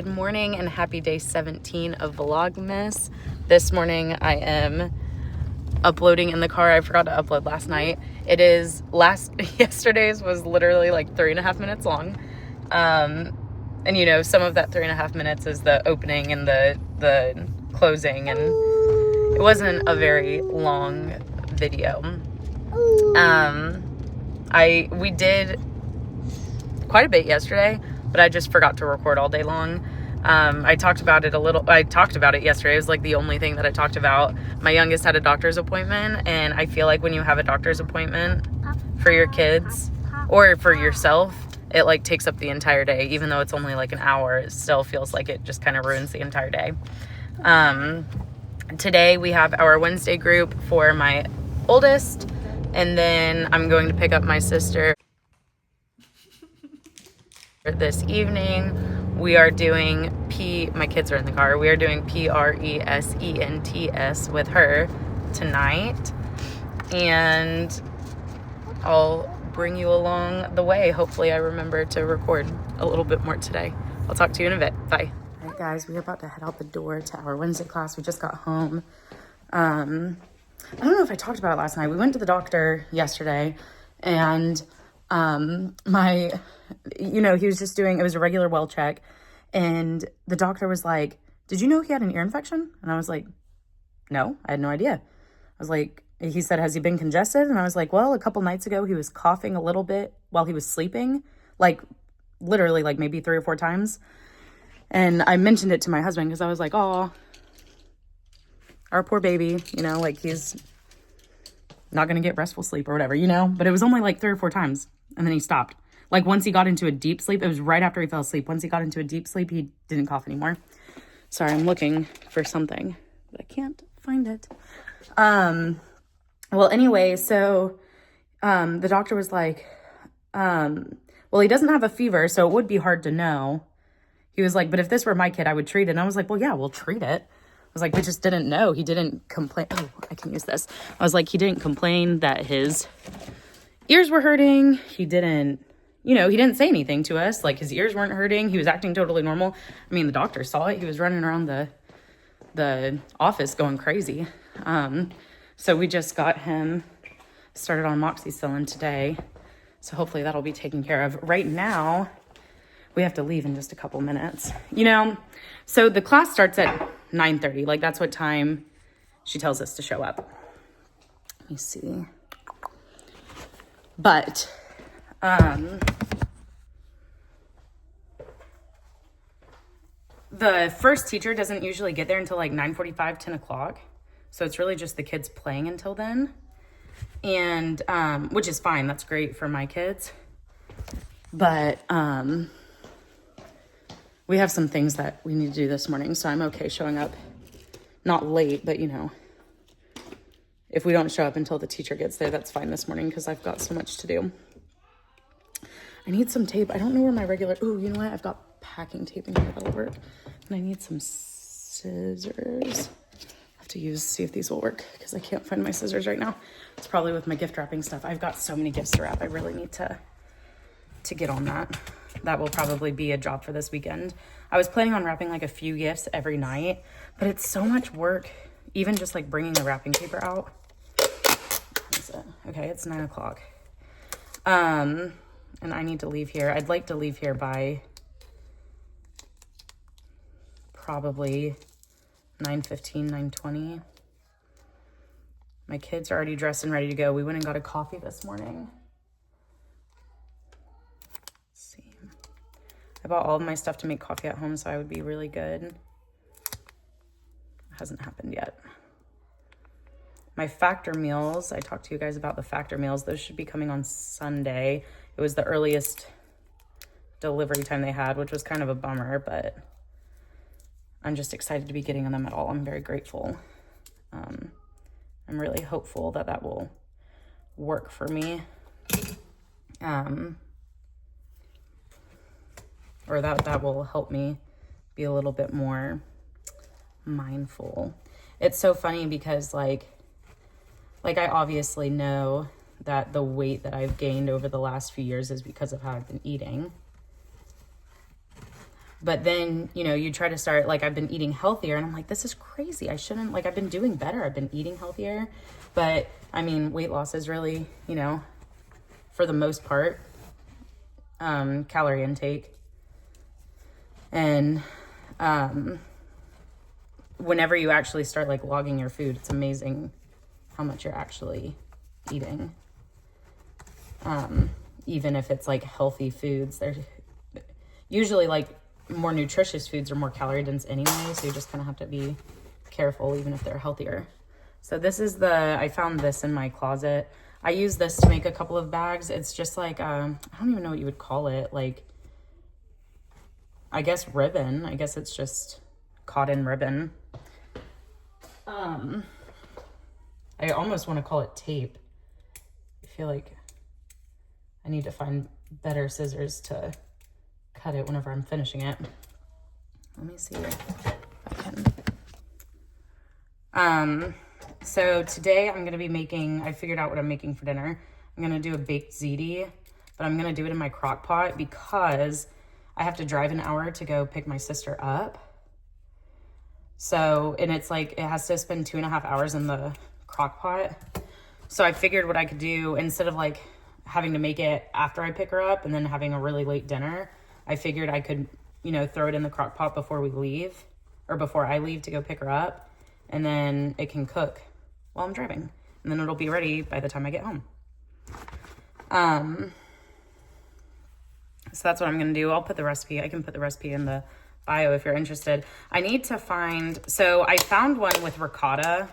Good morning and happy day 17 of Vlogmas. This morning I am uploading in the car. I forgot to upload last night. Yesterday's was literally like 3.5 minutes long. And you know, some of that 3.5 minutes is the opening and the closing, and it wasn't a very long video. We did quite a bit yesterday, but I just forgot to record all day long. I talked about it yesterday. It was like the only thing that I talked about. My youngest had a doctor's appointment, and I feel like when you have a doctor's appointment for your kids or for yourself, it like takes up the entire day. Even though it's only like an hour, it still feels like it just kind of ruins the entire day. Today we have our Wednesday group for my oldest, and then I'm going to pick up my sister this evening. We are doing my kids are in the car. We are doing PRESENTS with her tonight, and I'll bring you along the way. Hopefully I remember to record a little bit more today. I'll talk to you in a bit. Bye. All right, guys, we're about to head out the door to our Wednesday class. We just got home. I don't know if I talked about it last night. We went to the doctor yesterday, and he was just it was a regular well check, and the doctor was like, "Did you know he had an ear infection?" And I was like, "No, I had no idea." He said, "Has he been congested?" And I was like, "Well, a couple nights ago he was coughing a little bit while he was sleeping, like literally like maybe 3 or 4 times." And I mentioned it to my husband because I was like, "Oh, our poor baby, like he's not going to get restful sleep or whatever, but it was only like 3 or 4 times. And then he stopped. Like once he got into a deep sleep, it was right after he fell asleep. Once he got into a deep sleep, he didn't cough anymore. Sorry, I'm looking for something, but I can't find it. Well, anyway, so the doctor was like, well, he doesn't have a fever, so it would be hard to know. He was like, but if this were my kid, I would treat it. And I was like, well, yeah, we'll treat it. I was like, we just didn't know. He didn't complain. Oh, I can use this. I was like, he didn't complain that his ears were hurting. He didn't say anything to us. Like his ears weren't hurting. He was acting totally normal. I mean, the doctor saw it. He was running around the office going crazy. So we just got him started on amoxicillin today. So hopefully that'll be taken care of. Right now, we have to leave in just a couple minutes. So the class starts at 9:30. Like that's what time she tells us to show up. Let me see. But the first teacher doesn't usually get there until like 9:45, 10 o'clock. So it's really just the kids playing until then. And which is fine. That's great for my kids. But we have some things that we need to do this morning, so I'm okay showing up not late, but if we don't show up until the teacher gets there, that's fine this morning because I've got so much to do. I need some tape. I don't know where my regular, you know what? I've got packing tape in here that'll work. And I need some scissors. I have to see if these will work because I can't find my scissors right now. It's probably with my gift wrapping stuff. I've got so many gifts to wrap. I really need to get on that. That will probably be a job for this weekend. I was planning on wrapping like a few gifts every night, but it's so much work, even just like bringing the wrapping paper out. What is it? Okay, it's 9 o'clock. And I need to leave here. I'd like to leave here by probably 9:15, 9:20. My kids are already dressed and ready to go. We went and got a coffee this morning. I bought all of my stuff to make coffee at home, so I would be really good. It hasn't happened yet. My factor meals, I talked to you guys about the factor meals. Those should be coming on Sunday. It was the earliest delivery time they had, which was kind of a bummer, but I'm just excited to be getting them at all. I'm very grateful. I'm really hopeful that will work for me. Or that will help me be a little bit more mindful. It's so funny because like I obviously know that the weight that I've gained over the last few years is because of how I've been eating. But then, you know, you try to start, like, I've been eating healthier, and I'm like, this is crazy. I shouldn't, like, I've been doing better. I've been eating healthier. But, I mean, weight loss is really, you know, for the most part, calorie intake. And whenever you actually start, like, logging your food, it's amazing how much you're actually eating. Even if it's, like, healthy foods, they're usually, like, more nutritious foods are more calorie dense anyway, so you just kind of have to be careful even if they're healthier. So this is I found this in my closet. I use this to make a couple of bags. It's just like, I don't even know what you would call it. Like, I guess ribbon. I guess it's just cotton ribbon. I almost want to call it tape. I feel like I need to find better scissors to cut it whenever I'm finishing it. Let me see if I can. So today I'm going to be making, I figured out what I'm making for dinner. I'm going to do a baked ziti, but I'm going to do it in my crock pot because I have to drive an hour to go pick my sister up. So, and it's like, it has to spend 2.5 hours in the crock pot. So I figured what I could do, instead of like having to make it after I pick her up and then having a really late dinner, I figured I could, you know, throw it in the crock pot before we leave, or before I leave to go pick her up, and then it can cook while I'm driving, and then it'll be ready by the time I get home. So that's what I'm gonna do. I'll put the recipe, I can put the recipe in the bio if you're interested. I need to find, so I found one with ricotta.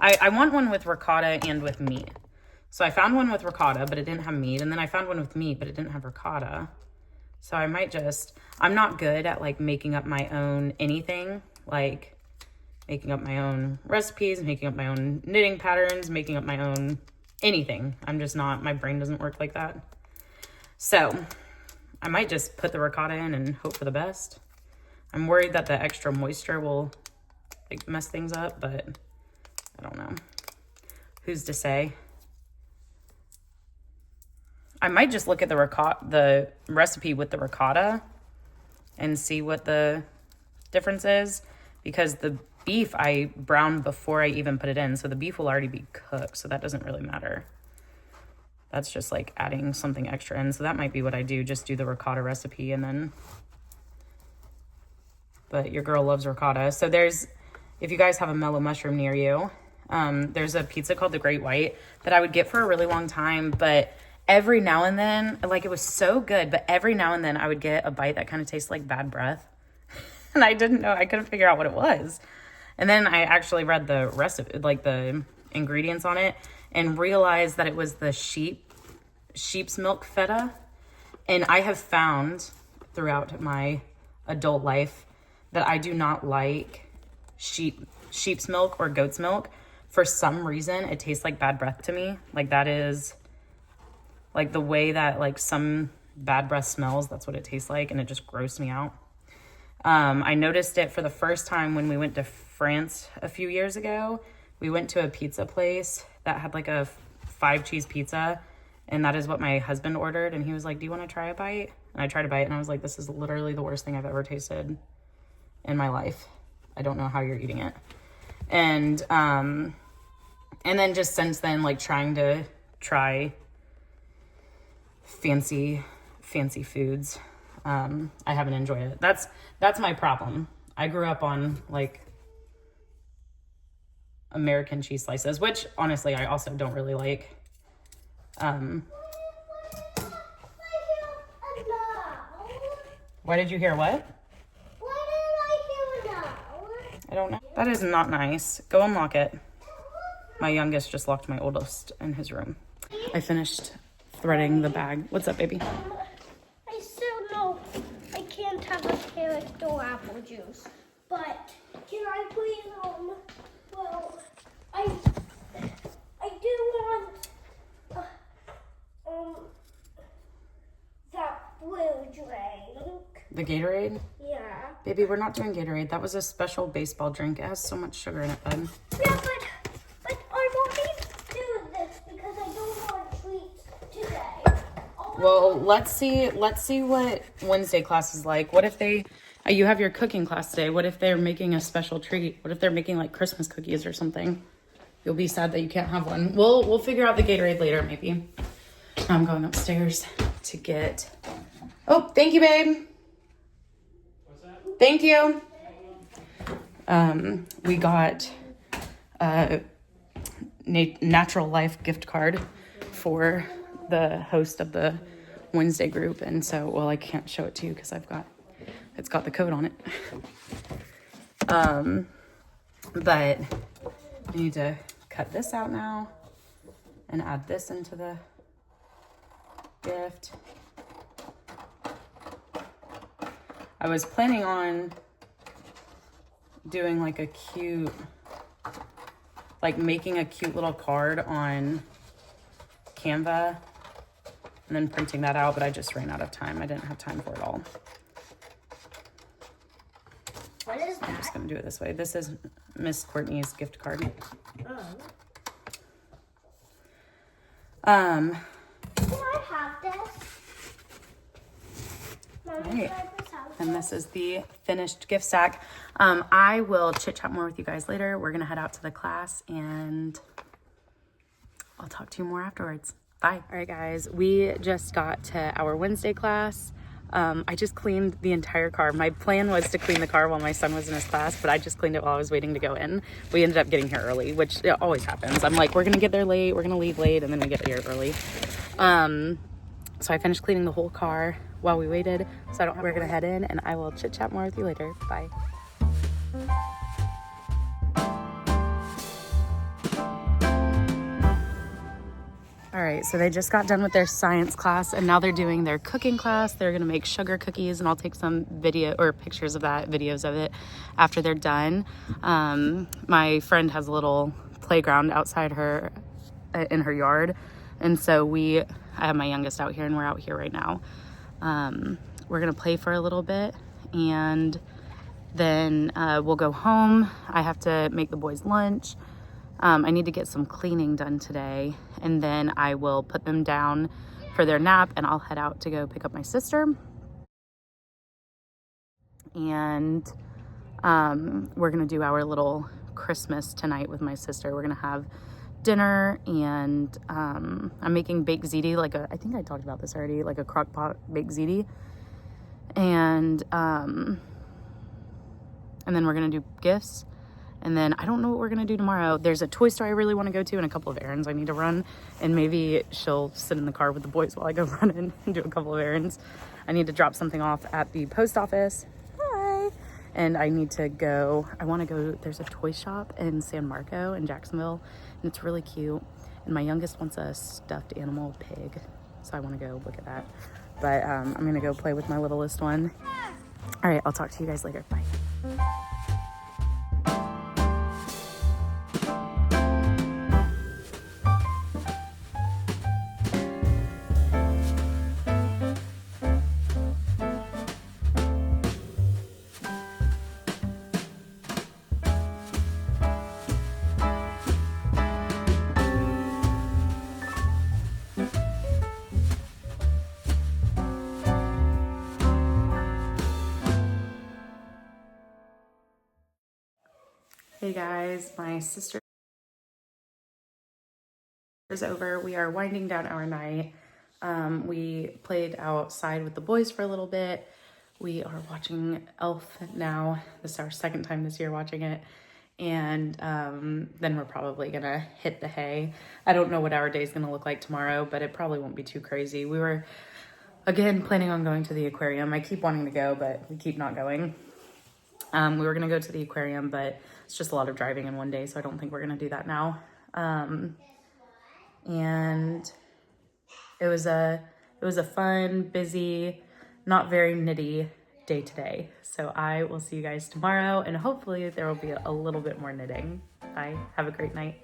I want one with ricotta and with meat. So I found one with ricotta, but it didn't have meat, and then I found one with meat, but it didn't have ricotta. So I might just, I'm not good at like making up my own anything, like making up my own recipes, making up my own knitting patterns, making up my own anything. I'm just not, my brain doesn't work like that. So I might just put the ricotta in and hope for the best. I'm worried that the extra moisture will like mess things up, but I don't know. Who's to say? I might just look at the recipe with the ricotta and see what the difference is, because the beef I browned before I even put it in, so the beef will already be cooked, so that doesn't really matter. That's just like adding something extra in, so that might be what I do, just do the ricotta recipe and then, but your girl loves ricotta. So there's, if you guys have a mellow mushroom near you, there's a pizza called the Great White that I would get for a really long time, but every now and then, like, it was so good, but every now and then I would get a bite that kind of tastes like bad breath. And I didn't know, I couldn't figure out what it was. And then I actually read the recipe, like the ingredients on it, and realized that it was the sheep's milk feta. And I have found throughout my adult life that I do not like sheep's milk or goat's milk. For some reason, it tastes like bad breath to me. Like, that is like the way that like some bad breath smells, that's what it tastes like, and it just grossed me out. I noticed it for the first time when we went to France a few years ago. We went to a pizza place that had like a 5-cheese pizza, and that is what my husband ordered, and he was like, do you want to try a bite? And I tried a bite, and I was like, this is literally the worst thing I've ever tasted in my life. I don't know how you're eating it. And then just since then, like, trying to try fancy foods, I haven't enjoyed it. That's my problem. I grew up on like American cheese slices, which honestly I also don't really like. Why did you hear what? Why did I hear no? I don't know. That is not nice. Go unlock it. My youngest just locked my oldest in his room. I finished threading the bag. What's up, baby? I still know I can't have a carrot or apple juice, but can I please, well, I do want, that blue drink. The Gatorade? Yeah. Baby, we're not doing Gatorade. That was a special baseball drink. It has so much sugar in it, bud. Yeah, but I want to do this because I don't want treats today. Well, let's see what Wednesday class is like. What if they, you have your cooking class today. What if they're making a special treat? What if they're making like Christmas cookies or something? You'll be sad that you can't have one. We'll figure out the Gatorade later, maybe. I'm going upstairs to get, oh, thank you, babe. What's that? Thank you. We got a Natural Life gift card for the host of the Wednesday group, and so, well, I can't show it to you because it's got the code on it. But I need to cut this out now and add this into the gift. I was planning on doing like a cute, like making a cute little card on Canva and then printing that out, but I just ran out of time. I didn't have time for it all. What is that? I'm just gonna do it this way. This is Miss Courtney's gift card. Oh. Can I have this? Mommy, Right. can I please have this? And this is the finished gift sack. I will chit chat more with you guys later. We're gonna head out to the class and I'll talk to you more afterwards. Bye. All right, guys, we just got to our Wednesday class. I just cleaned the entire car. My plan was to clean the car while my son was in his class, but I just cleaned it while I was waiting to go in. We ended up getting here early, which it always happens. I'm like, we're gonna get there late, we're gonna leave late, and then we get here early. So I finished cleaning the whole car while we waited, so we're gonna head in and I will chit chat more with you later. Bye. All right, so they just got done with their science class and now they're doing their cooking class. They're gonna make sugar cookies and I'll take some video or pictures of that, videos of it after they're done. My friend has a little playground outside her, in her yard. And so I have my youngest out here and we're out here right now. We're gonna play for a little bit and then we'll go home. I have to make the boys lunch. I need to get some cleaning done today and then I will put them down for their nap and I'll head out to go pick up my sister. And we're gonna do our little Christmas tonight with my sister. We're gonna have dinner and I'm making baked ziti, I think I talked about this already, like a Crockpot baked ziti. And then we're gonna do gifts. And then I don't know what we're gonna do tomorrow. There's a toy store I really wanna go to and a couple of errands I need to run. And maybe she'll sit in the car with the boys while I go run in and do a couple of errands. I need to drop something off at the post office. Hi. And I need to go, there's a toy shop in San Marco in Jacksonville and it's really cute. And my youngest wants a stuffed animal pig. So I wanna go look at that. But I'm gonna go play with my littlest one. All right, I'll talk to you guys later. Bye. Hey guys, my sister is over. We are winding down our night. We played outside with the boys for a little bit. We are watching Elf now. This is our second time this year watching it. And then we're probably gonna hit the hay. I don't know what our day's gonna look like tomorrow, but it probably won't be too crazy. We were, again, planning on going to the aquarium. I keep wanting to go, but we keep not going. We were gonna go to the aquarium, but it's just a lot of driving in one day, so I don't think we're gonna do that now. And it was a fun, busy, not very knitty day today. So I will see you guys tomorrow, and hopefully there will be a little bit more knitting. Bye. Have a great night.